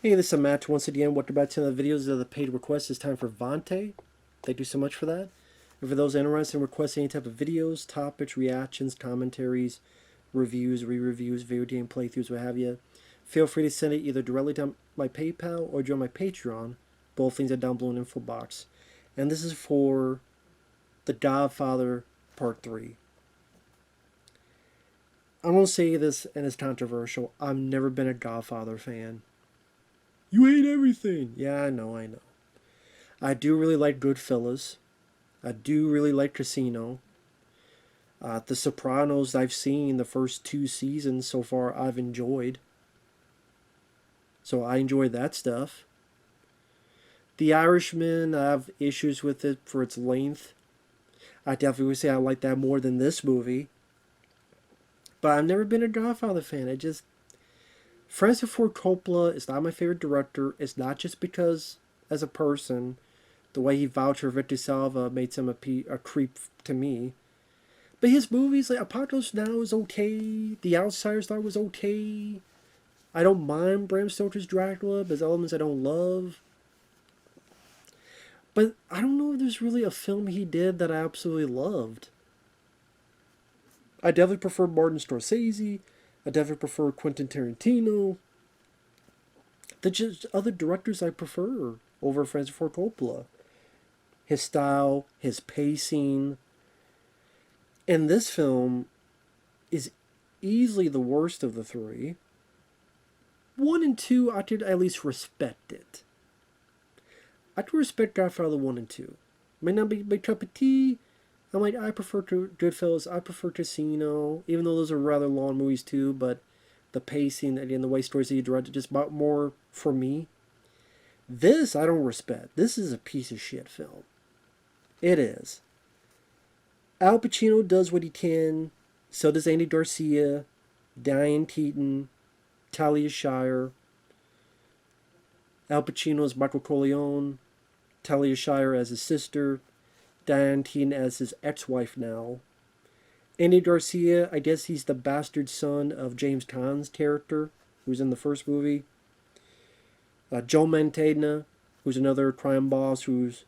Hey, this is Matt. Once again, welcome back to the videos of the paid requests. It's time for Vonte. Thank you so much for that. And for those interested in requesting any type of videos, topics, reactions, commentaries, reviews, re-reviews, video game playthroughs, what have you, feel free to send it either directly to my PayPal or join my Patreon. Both things are down below in the info box. And this is for The Godfather Part 3. I'm going to say this, and it's controversial. I've never been a Godfather fan. You hate everything. Yeah, I know. I do really like Goodfellas. I do really like Casino. The Sopranos, I've seen the first 2 seasons so far, I've enjoyed. So I enjoy that stuff. The Irishman, I have issues with it for its length. I definitely would say I like that more than this movie. But I've never been a Godfather fan. Francis Ford Coppola is not my favorite director. It's not just because, as a person, the way he vouched for Victor Salva made him a creep to me. But his movies, like Apocalypse Now, is okay. The Outsiders thought was okay. I don't mind Bram Stoker's Dracula, but there's elements I don't love. But I don't know if there's really a film he did that I absolutely loved. I definitely prefer Martin Scorsese. I definitely prefer Quentin Tarantino. There's just other directors I prefer over Francis Ford Coppola. His style, his pacing. And this film is easily the worst of the three. 1 and 2, I could at least respect it. I could respect Godfather 1 and 2. May not be my cup of tea. I prefer Goodfellas, I prefer Casino, even though those are rather long movies too, but the pacing, again, the way stories are directed, just about more for me. This, I don't respect. This is a piece of shit film. It is. Al Pacino does what he can. So does Andy Garcia, Diane Keaton, Talia Shire. Al Pacino as Michael Corleone, Talia Shire as his sister, Diane Keaton as his ex-wife now. Andy Garcia, I guess he's the bastard son of James Caan's character, who's in the first movie. Joe Mantegna, who's another crime boss, who's,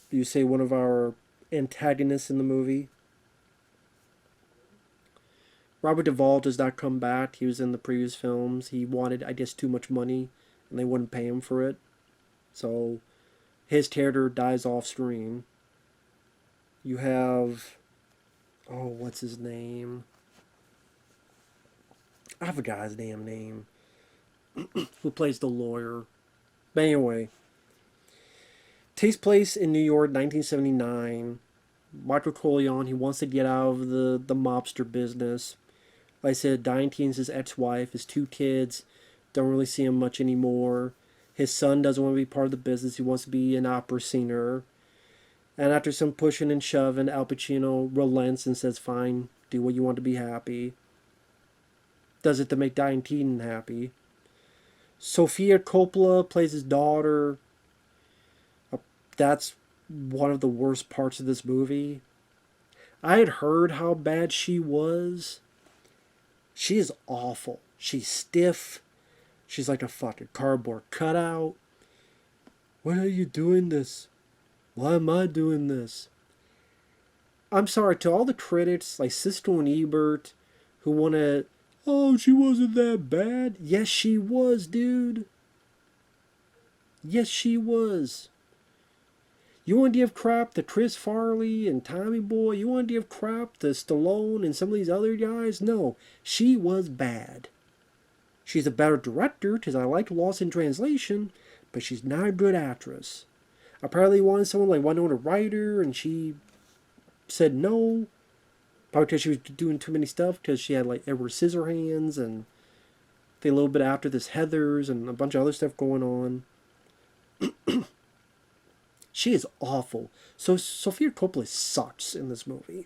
you say, one of our antagonists in the movie. Robert Duvall does not come back. He was in the previous films. He wanted, I guess, too much money, and they wouldn't pay him for it. So his character dies off screen. You have, oh, what's his name? I forgot his damn name. Who plays the lawyer? But anyway, takes place in New York, 1979. Michael Corleone, he wants to get out of the mobster business. Like I said, Diane Keaton's his ex-wife, his 2 kids, don't really see him much anymore. His son doesn't want to be part of the business. He wants to be an opera singer. And after some pushing and shoving, Al Pacino relents and says, fine, do what you want to be happy. Does it to make Diane Keaton happy. Sofia Coppola plays his daughter. That's one of the worst parts of this movie. I had heard how bad she was. She is awful. She's stiff. She's like a fucking cardboard cutout. Why are you doing this? Why am I doing this? I'm sorry to all the critics like Siskel and Ebert who want to, oh, she wasn't that bad. Yes, she was, dude. Yes, she was. You want to give crap to Chris Farley and Tommy Boy? You want to give crap to Stallone and some of these other guys? No, she was bad. She's a better director because I like Lost in Translation, but she's not a good actress. Apparently wanted someone like Winona Ryder, and she said no. Probably because she was doing too many stuff, because she had like Edward Scissorhands, and a little bit after this Heathers, and a bunch of other stuff going on. She is awful. So Sofia Coppola sucks in this movie.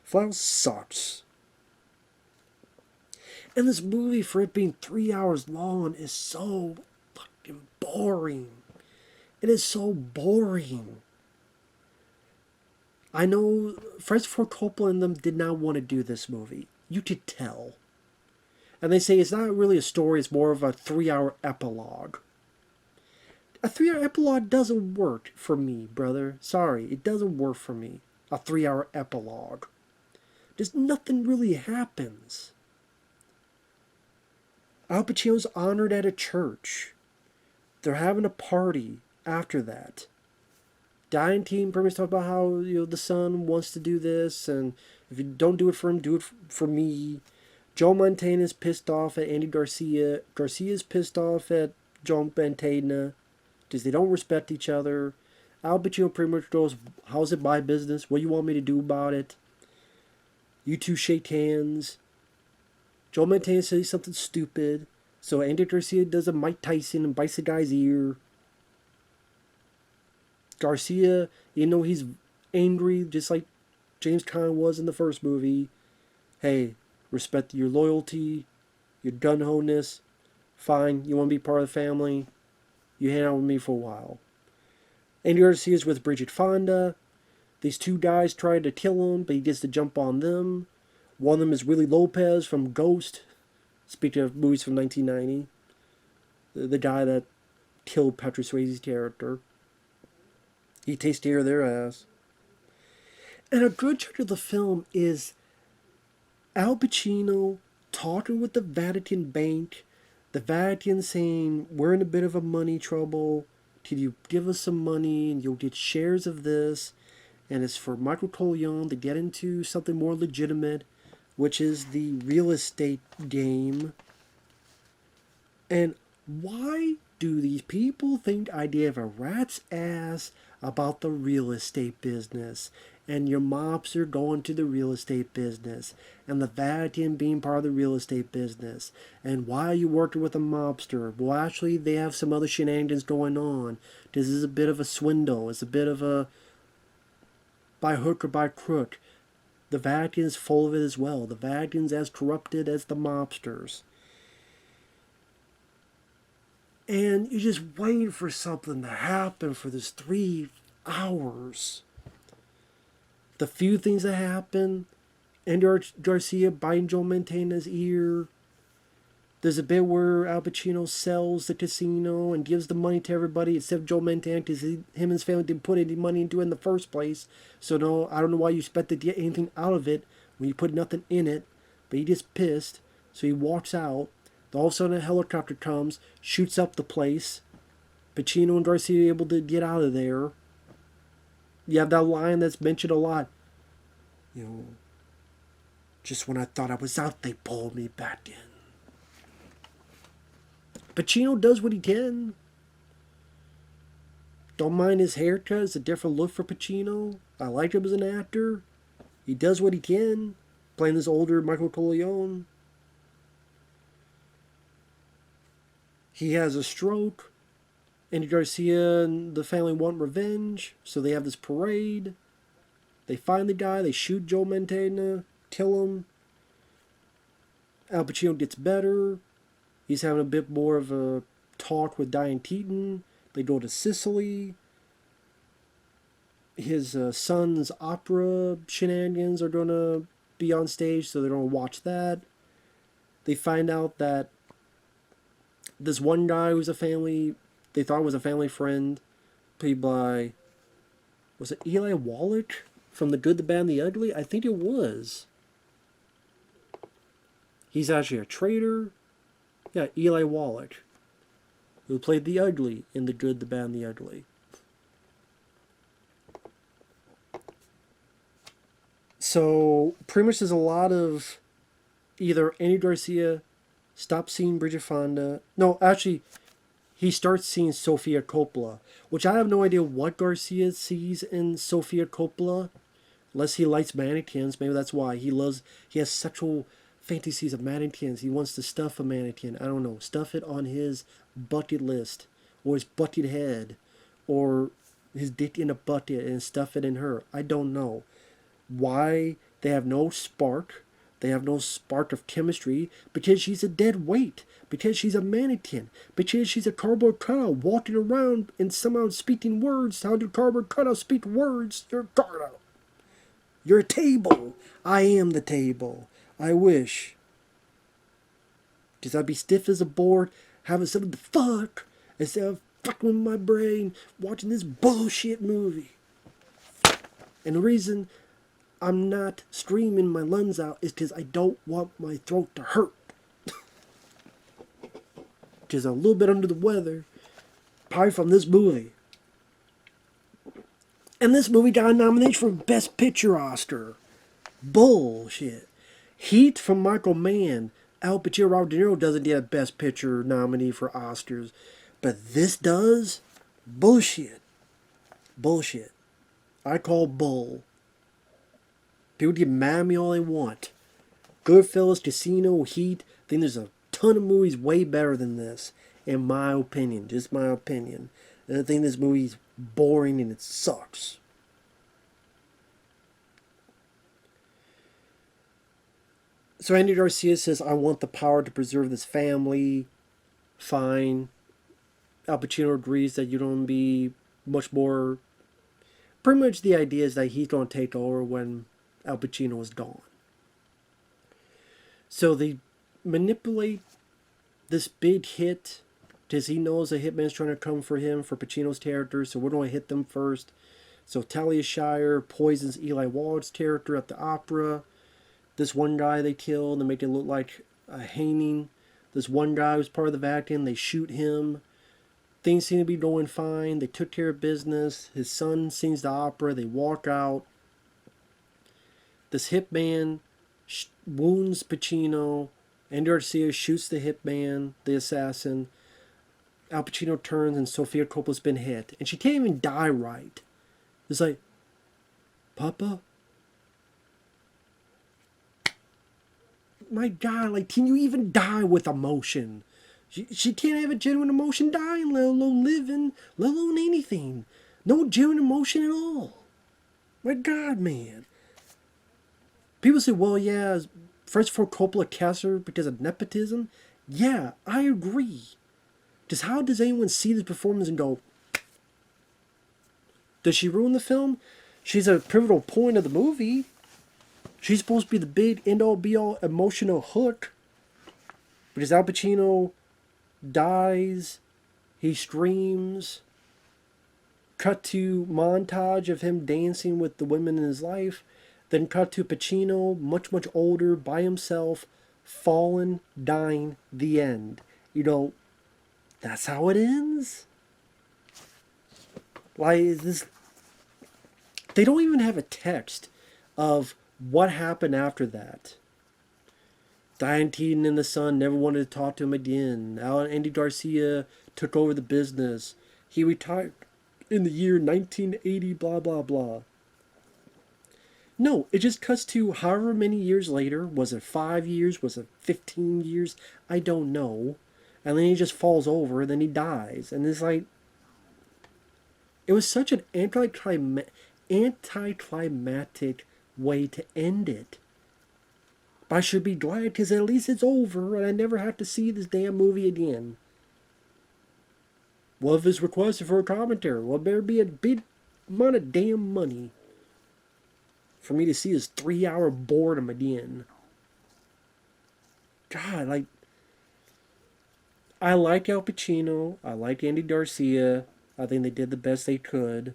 Flat sucks. And this movie, for it being 3 hours long, is so fucking boring. It is so boring. I know Francis Ford Coppola and them did not want to do this movie. You could tell. And they say it's not really a story, it's more of a 3-hour epilogue. A 3-hour epilogue doesn't work for me, brother. Sorry, it doesn't work for me. A 3-hour epilogue. Just nothing really happens. Al Pacino's honored at a church. They're having a party after that. Diane Keaton pretty much talks about how the son wants to do this, and if you don't do it for him, do it for me. Joe Mantegna's pissed off at Andy Garcia. Garcia's pissed off at Joe Mantegna because they don't respect each other. Al Pacino pretty much goes, "How's it my business? What do you want me to do about it?" You two shake hands. Joe Mantegna says something stupid, so Andy Garcia does a Mike Tyson and bites the guy's ear. Garcia, he's angry, just like James Caan was in the first movie. Hey, respect your loyalty, your gun-ho-ness. Fine, you want to be part of the family? You hang out with me for a while. Andy Garcia's with Bridget Fonda. These two guys tried to kill him, but he gets to jump on them. One of them is Willie Lopez from Ghost. Speaking of movies from 1990. The guy that killed Patrick Swayze's character. He takes care of their ass. And a good chunk of the film is Al Pacino talking with the Vatican Bank. The Vatican saying, "We're in a bit of a money trouble. Can you give us some money and you'll get shares of this?" And it's for Michael Corleone to get into something more legitimate, which is the real estate game. And why do these people think I gave a rat's ass about the real estate business, and your mobster going to the real estate business, and the Vatican being part of the real estate business, and why are you working with a mobster? Well, actually, they have some other shenanigans going on. This is a bit of a swindle. It's a bit of a by hook or by crook. The Vatican is full of it as well. The Vatican's as corrupted as the mobsters. And you're just waiting for something to happen for this 3 hours. The few things that happen, Andy Garcia biting Joe Mantegna's ear. There's a bit where Al Pacino sells the casino and gives the money to everybody except Joe Mantegna because him and his family didn't put any money into it in the first place. So no, I don't know why you expect to get anything out of it when you put nothing in it. But he gets pissed, so he walks out. All of a sudden a helicopter comes, shoots up the place. Pacino and Garcia are able to get out of there. You have that line that's mentioned a lot. Just when I thought I was out, they pulled me back in. Pacino does what he can. Don't mind his haircut. It's a different look for Pacino. I like him as an actor. He does what he can. Playing this older Michael Corleone. He has a stroke. Andy Garcia and the family want revenge, so they have this parade. They find the guy, they shoot Joe Mantegna, kill him. Al Pacino gets better. He's having a bit more of a talk with Diane Keaton. They go to Sicily. His son's opera shenanigans are going to be on stage, so they're going to watch that. They find out that this one guy who's they thought was a family friend, played by, was it Eli Wallach from The Good, the Bad, and the Ugly? I think it was. He's actually a traitor. Yeah, Eli Wallach, who played the Ugly in The Good, the Bad, and the Ugly. So, pretty much there's a lot of either Andy Garcia stops seeing Bridget Fonda. No, actually, he starts seeing Sofia Coppola, which I have no idea what Garcia sees in Sofia Coppola, unless he likes mannequins. Maybe that's why. He has sexual fantasies of mannequins. He wants to stuff a mannequin. I don't know. Stuff it on his bucket list, or his bucket head, or his dick in a bucket and stuff it in her. I don't know. Why they have no spark. They have no spark of chemistry because she's a dead weight, because she's a mannequin, because she's a cardboard cutout walking around and somehow speaking words. How do cardboard cutouts speak words? You're a cutout. You're a table. I am the table. I wish. Because I'd be stiff as a board, having something to fuck, instead of fucking with my brain, watching this bullshit movie. And the reason I'm not screaming my lungs out is because I don't want my throat to hurt. Because I'm a little bit under the weather, probably from this movie. And this movie got a nomination for Best Picture Oscar. Bullshit. Heat from Michael Mann. Al Pacino, Robert De Niro doesn't get a Best Picture nominee for Oscars. But this does? Bullshit. Bullshit. I call bull. People get mad at me all they want. Goodfellas, Casino, Heat. I think there's a ton of movies way better than this. In my opinion. Just my opinion. And I think this movie's boring and it sucks. So Andy Garcia says, I want the power to preserve this family. Fine. Al Pacino agrees that you don't be much more... Pretty much the idea is that he's going to take over when Al Pacino is gone. So they manipulate this big hit because he knows a hitman's trying to come for him for Pacino's character. So we're going to hit them first. So Talia Shire poisons Eli Wallach's character at the opera. This one guy they kill and they make it look like a hanging. This one guy who's part of the Vatican, they shoot him. Things seem to be going fine. They took care of business. His son sings the opera. They walk out. This hitman wounds Pacino. Andy Garcia shoots the hitman, the assassin. Al Pacino turns and Sofia Coppola's been hit. And she can't even die right. It's like, Papa? My God, like, can you even die with emotion? She can't have a genuine emotion dying, let alone living, let alone anything. No genuine emotion at all. My God, man. People say, well, yeah, Francis Ford Coppola cast her because of nepotism. Yeah, I agree. Just how does anyone see this performance and go, does she ruin the film? She's a pivotal point of the movie. She's supposed to be the big end-all, be-all emotional hook. Because Al Pacino dies, he screams, cut to montage of him dancing with the women in his life, then cut to Pacino, much, much older, by himself, fallen, dying, the end. You know, that's how it ends? Like, this... They don't even have a text of what happened after that. Diane Keaton and the son never wanted to talk to him again. Andy Garcia took over the business. He retired in the year 1980, blah, blah, blah. No, it just cuts to however many years later. Was it 5 years? Was it 15 years? I don't know. And then he just falls over, then he dies. And it's like... It was such an anticlimactic way to end it. But I should be glad because at least it's over and I never have to see this damn movie again. What if it's requested for a commentary? Well, it better be a big amount of damn money for me to see this 3-hour boredom again. God, like... I like Al Pacino. I like Andy Garcia. I think they did the best they could.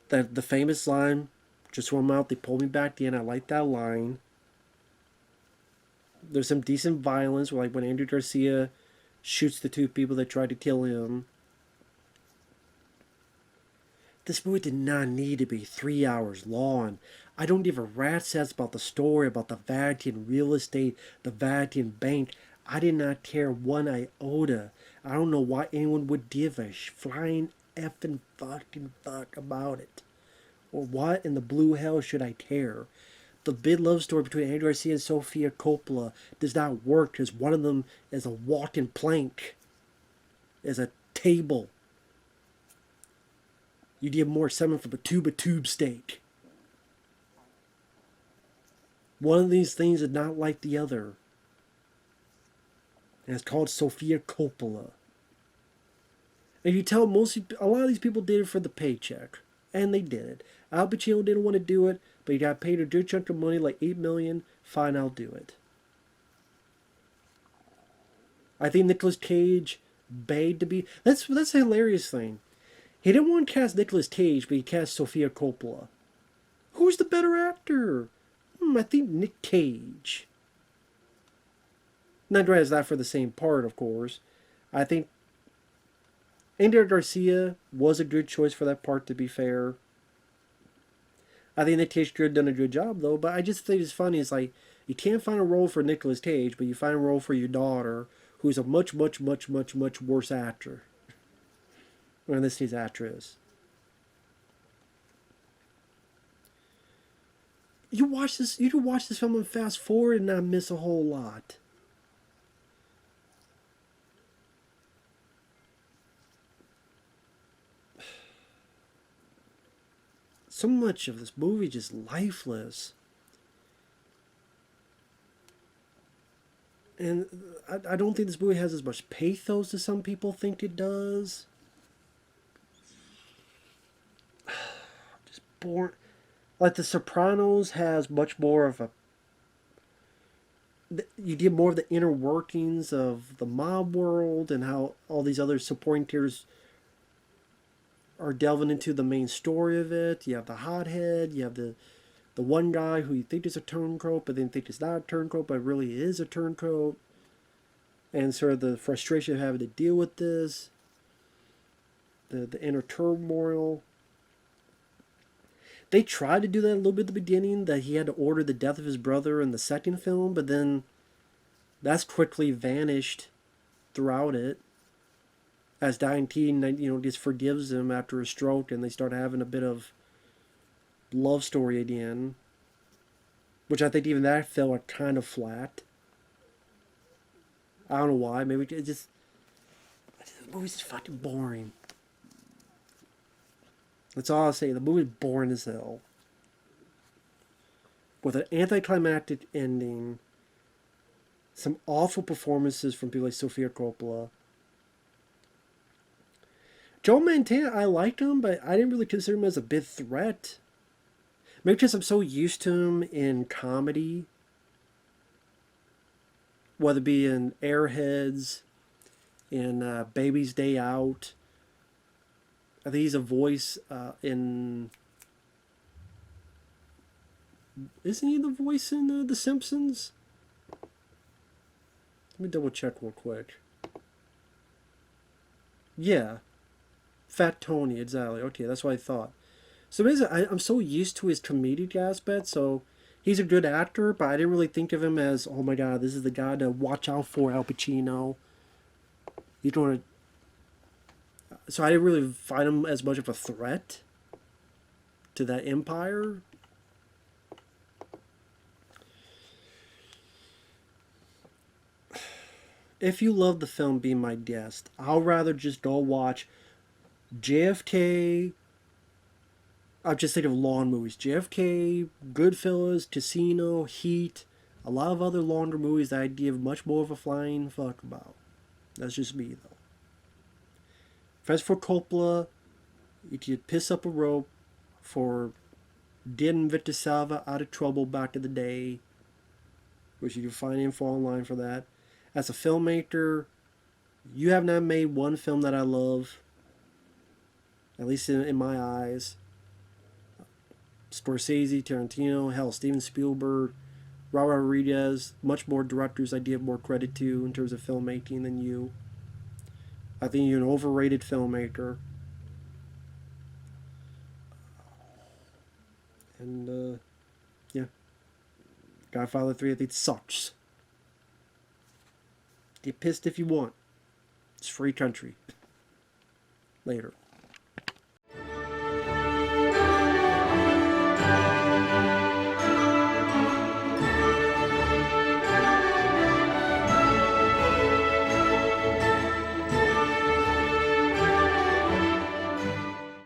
The famous line... Just one mouth, they pulled me back in. I like that line. There's some decent violence, like when Andrew Garcia shoots the two people that tried to kill him. This movie did not need to be 3 hours long. I don't give a rat's ass about the story, about the Vatican real estate, the Vatican bank. I did not care one iota. I don't know why anyone would give a flying effing fucking fuck about it. Or what in the blue hell should I care? The big love story between Andy Garcia and Sofia Coppola does not work because one of them is a walking plank. Is a table. You get more semen from a tube steak. One of these things is not like the other. And it's called Sofia Coppola. And you tell a lot of these people did it for the paycheck. And they did it. Al Pacino didn't want to do it, but he got paid a good chunk of money, like $8 million. Fine, I'll do it. I think Nicolas Cage begged to be. That's a hilarious thing. He didn't want to cast Nicolas Cage, but he cast Sofia Coppola. Who's the better actor? I think Nick Cage. Not granted, that for the same part, of course. I think Andy Garcia was a good choice for that part, to be fair. I think Nick Cage could have done a good job, though. But I just think it's funny. It's like, you can't find a role for Nicolas Cage, but you find a role for your daughter, who's a much, much, much, much, much worse actor. Or in this case, actress. You can watch this film and fast forward and not miss a whole lot. So much of this movie just lifeless. And I don't think this movie has as much pathos as some people think it does. Just boring. Like The Sopranos has much more of a... You get more of the inner workings of the mob world and how all these other supporting characters are delving into the main story of it. You have the hothead, you have the one guy who you think is a turncoat, but then think it's not a turncoat, but really is a turncoat. And sort of the frustration of having to deal with this. The inner turmoil. They tried to do that a little bit at the beginning, that he had to order the death of his brother in the second film, but then that's quickly vanished throughout it. As Diane Keaton, just forgives him after a stroke, and they start having a bit of love story again. Which I think even that fell kind of flat. I don't know why. Maybe it just... The movie's just fucking boring. That's all I'll say. The movie's boring as hell. With an anticlimactic ending. Some awful performances from people like Sofia Coppola. Joe Mantegna, I liked him, but I didn't really consider him as a big threat. Maybe because I'm so used to him in comedy. Whether it be in Airheads, in Baby's Day Out. I think he's a voice in... Isn't he the voice in The Simpsons? Let me double check real quick. Yeah. Fat Tony, exactly. Okay, that's what I thought. So basically, I'm so used to his comedic aspect, so he's a good actor, but I didn't really think of him as, oh my god, this is the guy to watch out for, Al Pacino. You don't want to... So I didn't really find him as much of a threat to that empire. If you love the film, be my guest. I'll rather just go watch JFK. I'm just thinking of long movies. JFK, Goodfellas, Casino, Heat. A lot of other longer movies that I'd give much more of a flying fuck about. That's just me, though. Francis Ford Coppola, you could piss up a rope for getting Victor Salva out of trouble back in the day, which you can find info online for that. As a filmmaker, you have not made one film that I love, at least in my eyes. Scorsese, Tarantino, hell, Steven Spielberg, Robert Rodriguez, much more directors I give more credit to in terms of filmmaking than you. I think you're an overrated filmmaker. And, yeah. Godfather 3, I think, sucks. Get pissed if you want. It's free country. Later.